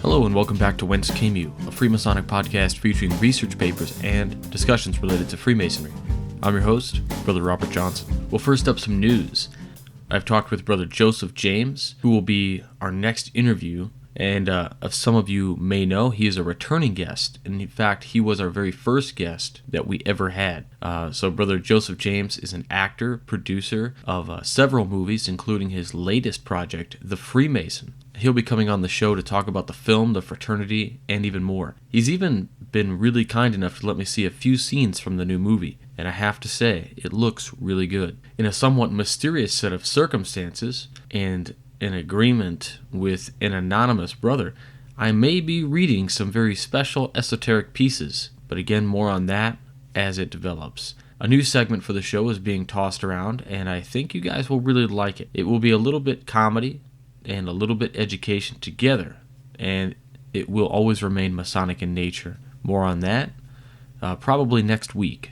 Hello and welcome back to Whence, a Freemasonic podcast featuring research papers and discussions related to Freemasonry. I'm your host, Brother Robert Johnson. Well, first up, some news. I've talked with Brother Joseph James, who will be our next interview, and as some of you may know, he is a returning guest, and in fact, he was our very first guest that we ever had. So Brother Joseph James is an actor, producer of several movies, including his latest project, The Freemason. He'll be coming on the show to talk about the film, the fraternity, and even more. He's even been really kind enough to let me see a few scenes from the new movie, and I have to say, it looks really good. In a somewhat mysterious set of circumstances, and in agreement with an anonymous brother, I may be reading some very special esoteric pieces, but again, more on that as it develops. A new segment for the show is being tossed around, and I think you guys will really like it. It will be a little bit comedy and a little bit education together, and it will always remain Masonic in nature. More on that probably next week.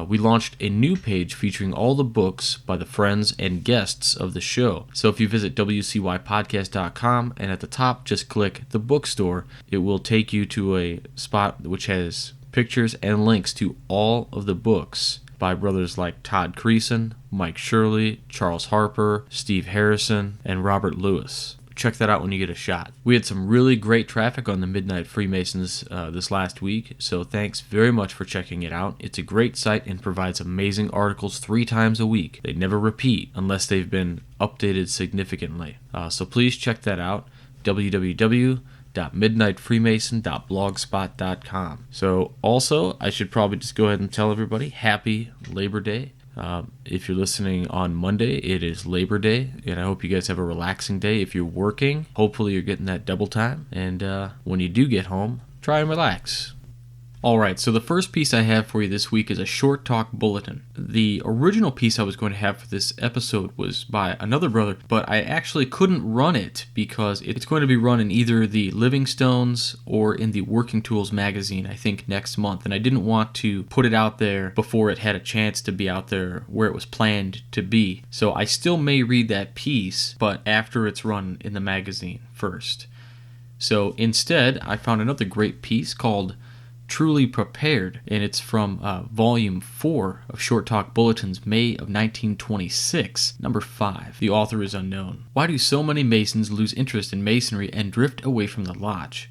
We launched a new page featuring all the books by the friends and guests of the show. So if you visit wcypodcast.com and at the top just click the bookstore, it will take you to a spot which has pictures and links to all of the books by brothers like Todd Creason, Mike Shirley, Charles Harper, Steve Harrison, and Robert Lewis. Check that out when you get a shot. We had some really great traffic on the Midnight Freemasons this last week, so thanks very much for checking it out. It's a great site and provides amazing articles 3 times a week. They never repeat unless they've been updated significantly. So please check that out, www.midnightfreemason.blogspot.com. So also, I should probably just go ahead and tell everybody, happy Labor Day. If you're listening on Monday, it is Labor Day, and I hope you guys have a relaxing day. If you're working, hopefully you're getting that double time, and when you do get home, try and relax. Alright, so the first piece I have for you this week is a short talk bulletin. The original piece I was going to have for this episode was by another brother, but I actually couldn't run it because it's going to be run in either the Livingstones or in the Working Tools magazine, I think next month, and I didn't want to put it out there before it had a chance to be out there where it was planned to be. So I still may read that piece, but after it's run in the magazine first. So instead, I found another great piece called Truly Prepared, and it's from Volume 4 of Short Talk Bulletins, May of 1926, number 5. The author is unknown. Why do so many Masons lose interest in Masonry and drift away from the lodge?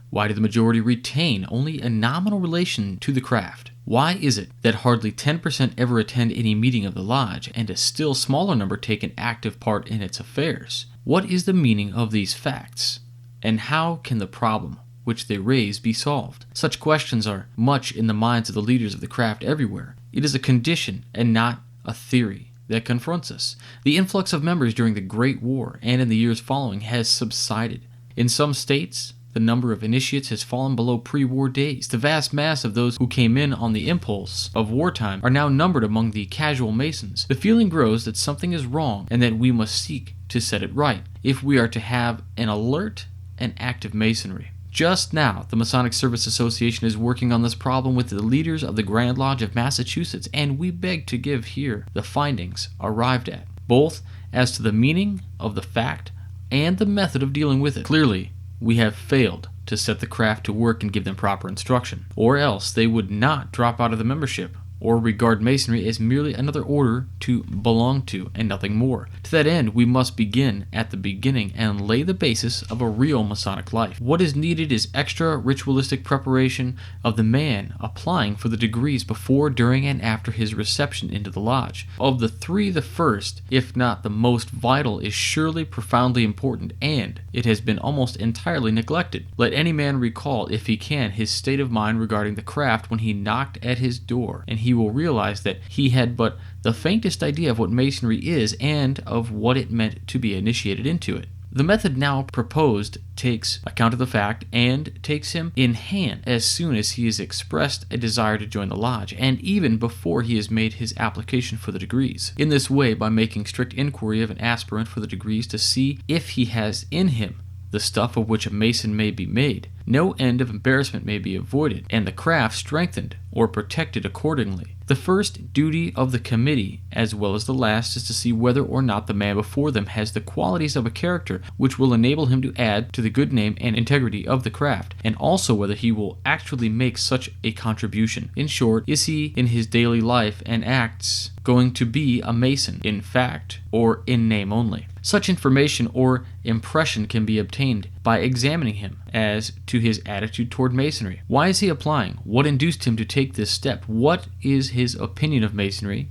Why do the majority retain only a nominal relation to the craft? Why is it that hardly 10% ever attend any meeting of the lodge, and a still smaller number take an active part in its affairs? What is the meaning of these facts? And how can the problem which they raise be solved? Such questions are much in the minds of the leaders of the craft everywhere. It is a condition and not a theory that confronts us. The influx of members during the Great War and in the years following has subsided. In some states, the number of initiates has fallen below pre-war days. The vast mass of those who came in on the impulse of wartime are now numbered among the casual Masons. The feeling grows that something is wrong and that we must seek to set it right if we are to have an alert and active Masonry. Just now, the Masonic Service Association is working on this problem with the leaders of the Grand Lodge of Massachusetts, and we beg to give here the findings arrived at, both as to the meaning of the fact and the method of dealing with it. Clearly, we have failed to set the craft to work and give them proper instruction, or else they would not drop out of the membership or regard Masonry as merely another order to belong to and nothing more. To that end, we must begin at the beginning and lay the basis of a real Masonic life. What is needed is extra ritualistic preparation of the man applying for the degrees before, during, and after his reception into the lodge. Of the 3, the first, if not the most vital, is surely profoundly important, and it has been almost entirely neglected. Let any man recall, if he can, his state of mind regarding the craft when he knocked at his door, and he will realize that he had but the faintest idea of what Masonry is and of what it meant to be initiated into it. The method now proposed takes account of the fact and takes him in hand as soon as he has expressed a desire to join the lodge, and even before he has made his application for the degrees. In this way, by making strict inquiry of an aspirant for the degrees to see if he has in him the stuff of which a Mason may be made, no end of embarrassment may be avoided, and the craft strengthened or protected accordingly. The first duty of the committee, as well as the last, is to see whether or not the man before them has the qualities of a character which will enable him to add to the good name and integrity of the craft, and also whether he will actually make such a contribution. In short, is he in his daily life and acts going to be a Mason, in fact, or in name only? Such information or impression can be obtained by examining him as to his attitude toward Masonry. Why is he applying? What induced him to take this step? What is his opinion of Masonry?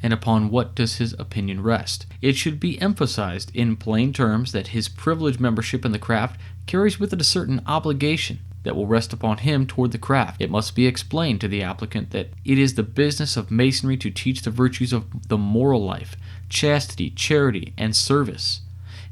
And upon what does his opinion rest? It should be emphasized in plain terms that his privileged membership in the craft carries with it a certain obligation that will rest upon him toward the craft. It must be explained to the applicant that it is the business of Masonry to teach the virtues of the moral life, chastity, charity, and service,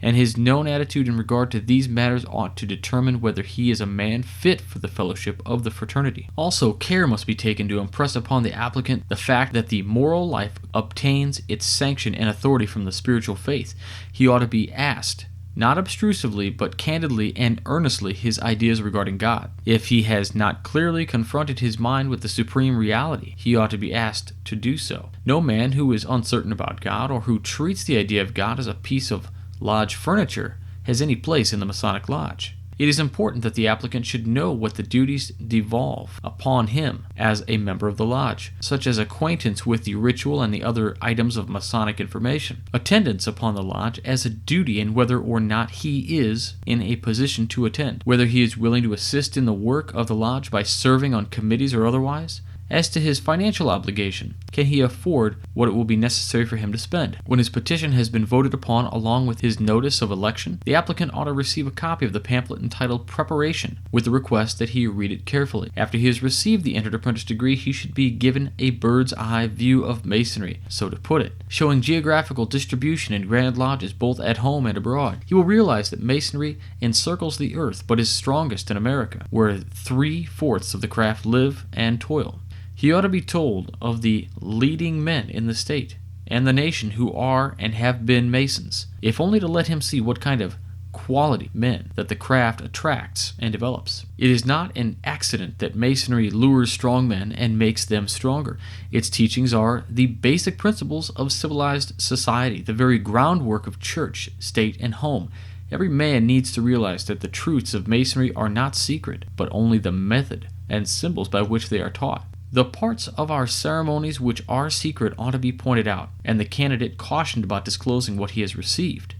and his known attitude in regard to these matters ought to determine whether he is a man fit for the fellowship of the fraternity. Also, care must be taken to impress upon the applicant the fact that the moral life obtains its sanction and authority from the spiritual faith. He ought to be asked, not obtrusively, but candidly and earnestly, his ideas regarding God. If he has not clearly confronted his mind with the supreme reality, he ought to be asked to do so. No man who is uncertain about God, or who treats the idea of God as a piece of lodge furniture, has any place in the Masonic Lodge. It is important that the applicant should know what the duties devolve upon him as a member of the lodge, such as acquaintance with the ritual and the other items of Masonic information, attendance upon the lodge as a duty, and whether or not he is in a position to attend, whether he is willing to assist in the work of the lodge by serving on committees or otherwise. As to his financial obligation, can he afford what it will be necessary for him to spend? When his petition has been voted upon along with his notice of election, the applicant ought to receive a copy of the pamphlet entitled Preparation, with the request that he read it carefully. After he has received the entered apprentice degree, he should be given a bird's eye view of Masonry, so to put it, showing geographical distribution in grand lodges both at home and abroad. He will realize that Masonry encircles the earth, but is strongest in America, where 3/4 of the craft live and toil. He ought to be told of the leading men in the state and the nation who are and have been Masons, if only to let him see what kind of quality men that the craft attracts and develops. It is not an accident that Masonry lures strong men and makes them stronger. Its teachings are the basic principles of civilized society, the very groundwork of church, state, and home. Every man needs to realize that the truths of Masonry are not secret, but only the method and symbols by which they are taught. The parts of our ceremonies which are secret ought to be pointed out, and the candidate cautioned about disclosing what he has received.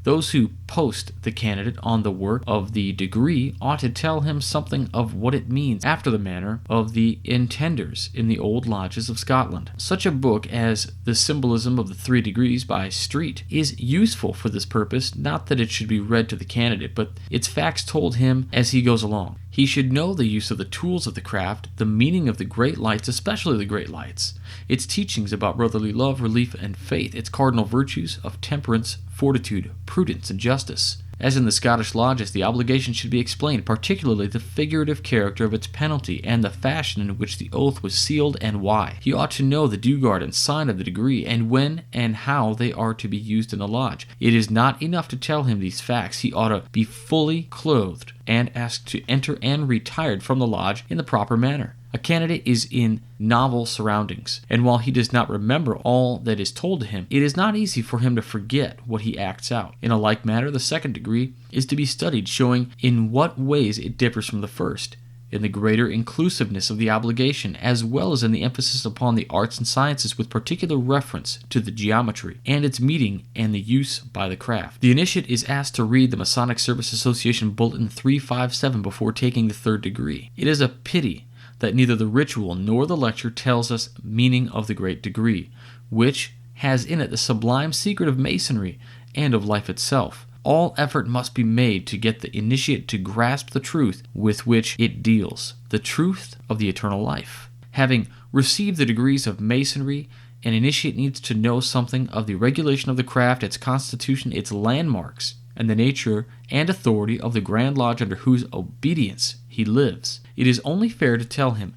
Those who post the candidate on the work of the degree ought to tell him something of what it means, after the manner of the intenders in the old lodges of Scotland. Such a book as The Symbolism of the 3 Degrees by Street is useful for this purpose, not that it should be read to the candidate, but its facts told him as he goes along. He should know the use of the tools of the craft, the meaning of the great lights, especially the great lights, its teachings about brotherly love, relief, and faith, its cardinal virtues of temperance, fortitude, prudence, and justice. As in the Scottish lodges, the obligation should be explained, particularly the figurative character of its penalty and the fashion in which the oath was sealed and why. He ought to know the dewguard and sign of the degree, and when and how they are to be used in the lodge. It is not enough to tell him these facts. He ought to be fully clothed and asked to enter and retired from the lodge in the proper manner. A candidate is in novel surroundings, and while he does not remember all that is told to him, it is not easy for him to forget what he acts out. In a like manner, the 2nd degree is to be studied, showing in what ways it differs from the first, in the greater inclusiveness of the obligation, as well as in the emphasis upon the arts and sciences, with particular reference to the geometry and its meaning and the use by the craft. The initiate is asked to read the Masonic Service Association Bulletin 357 before taking the 3rd degree. It is a pity that neither the ritual nor the lecture tells us meaning of the great degree, which has in it the sublime secret of Masonry and of life itself. All effort must be made to get the initiate to grasp the truth with which it deals, the truth of the eternal life. Having received the degrees of Masonry, an initiate needs to know something of the regulation of the craft, its constitution, its landmarks, and the nature and authority of the Grand Lodge under whose obedience he lives. It is only fair to tell him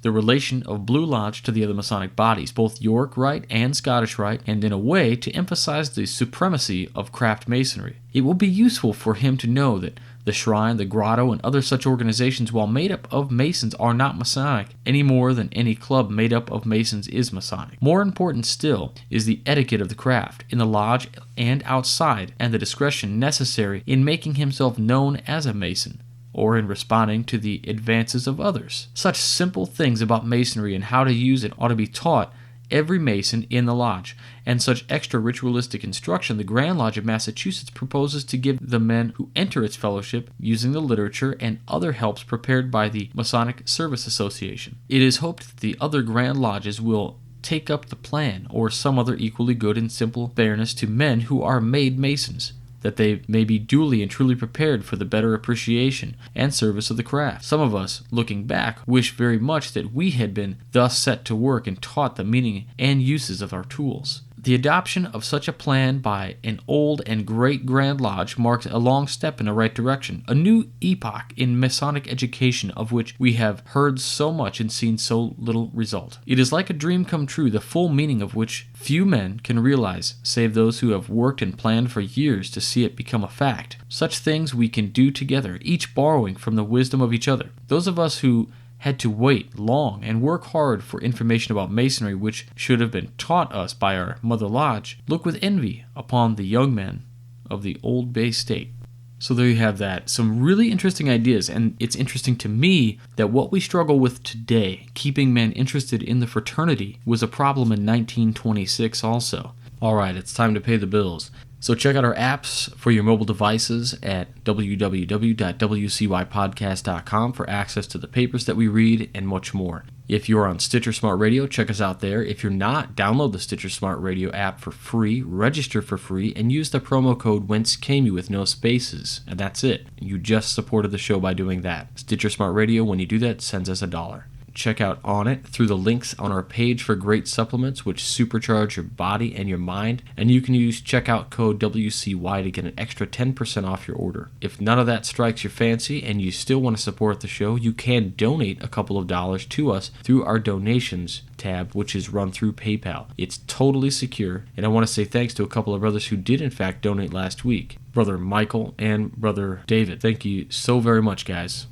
the relation of Blue Lodge to the other Masonic bodies, both York Rite and Scottish Rite, and in a way to emphasize the supremacy of craft masonry. It will be useful for him to know that the Shrine, the Grotto, and other such organizations, while made up of Masons, are not Masonic any more than any club made up of Masons is Masonic. More important still is the etiquette of the craft, in the lodge and outside, and the discretion necessary in making himself known as a Mason, or in responding to the advances of others. Such simple things about Masonry and how to use it ought to be taught every Mason in the lodge, and such extra ritualistic instruction the Grand Lodge of Massachusetts proposes to give the men who enter its fellowship using the literature and other helps prepared by the Masonic Service Association. It is hoped that the other Grand Lodges will take up the plan, or some other equally good and simple fairness to men who are made Masons, that they may be duly and truly prepared for the better appreciation and service of the craft. Some of us, looking back, wish very much that we had been thus set to work and taught the meaning and uses of our tools. The adoption of such a plan by an old and great Grand Lodge marks a long step in the right direction, a new epoch in Masonic education of which we have heard so much and seen so little result. It is like a dream come true, the full meaning of which few men can realize, save those who have worked and planned for years to see it become a fact. Such things we can do together, each borrowing from the wisdom of each other. Those of us who had to wait long and work hard for information about Masonry which should have been taught us by our Mother Lodge, look with envy upon the young men of the Old Bay State. So there you have that. Some really interesting ideas, and it's interesting to me that what we struggle with today, keeping men interested in the fraternity, was a problem in 1926 also. Alright, it's time to pay the bills. So check out our apps for your mobile devices at www.wcypodcast.com for access to the papers that we read and much more. If you're on Stitcher Smart Radio, check us out there. If you're not, download the Stitcher Smart Radio app for free, register for free, and use the promo code Whence with no spaces. And that's it. You just supported the show by doing that. Stitcher Smart Radio, when you do that, sends us $1. Check out On It through the links on our page for great supplements which supercharge your body and your mind, and you can use checkout code WCY to get an extra 10% off your order. If none of that strikes your fancy and you still want to support the show, you can donate a couple of dollars to us through our donations tab, which is run through PayPal. It's totally secure, and I want to say thanks to a couple of brothers who did in fact donate last week. Brother Michael and Brother David. Thank you so very much, guys.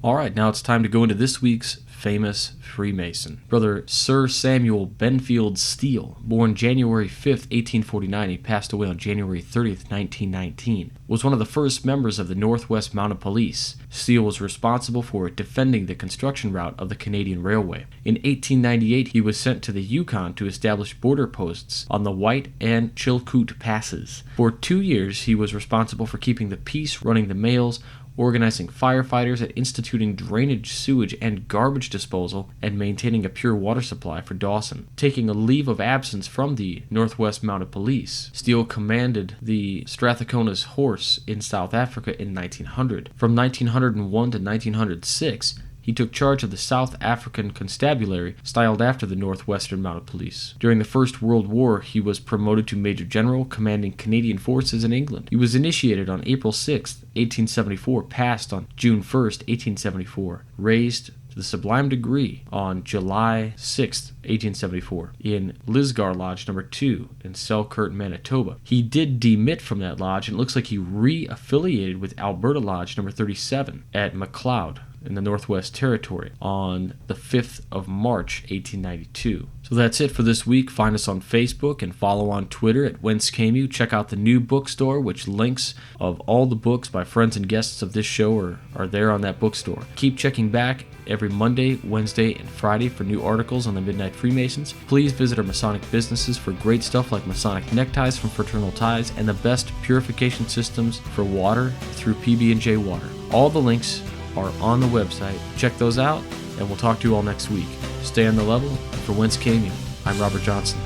Alright, now it's time to go into this week's famous Freemason. Brother Sir Samuel Benfield Steele, born January 5th, 1849, he passed away on January 30th, 1919, was one of the first members of the Northwest Mounted Police. Steele was responsible for defending the construction route of the Canadian Railway. In 1898, he was sent to the Yukon to establish border posts on the White and Chilkoot passes. For 2 years, he was responsible for keeping the peace, running the mails, organizing firefighters, and instituting drainage, sewage, and garbage disposal, and maintaining a pure water supply for Dawson. Taking a leave of absence from the Northwest Mounted Police, Steele commanded the Strathcona's Horse in South Africa in 1900. From 1901 to 1906, he took charge of the South African Constabulary, styled after the Northwestern Mounted Police. During the First World War, he was promoted to Major General, commanding Canadian forces in England. He was initiated on April 6, 1874, passed on June 1, 1874, raised to the sublime degree on July 6, 1874, in Lisgar Lodge No. 2 in Selkirk, Manitoba. He did demit from that lodge, and it looks like he re-affiliated with Alberta Lodge No. 37 at McLeod in the Northwest Territory on the 5th of March, 1892. So that's it for this week. Find us on Facebook and follow on Twitter at Whence. Check out the new bookstore, which links of all the books by friends and guests of this show are there on that bookstore. Keep checking back every Monday, Wednesday, and Friday for new articles on the Midnight Freemasons. Please visit our Masonic businesses for great stuff like Masonic neckties from Fraternal Ties and the best purification systems for water through PB&J Water. All the links are on the website. Check those out, and we'll talk to you all next week. Stay on the level. For Whence, I'm Robert Johnson.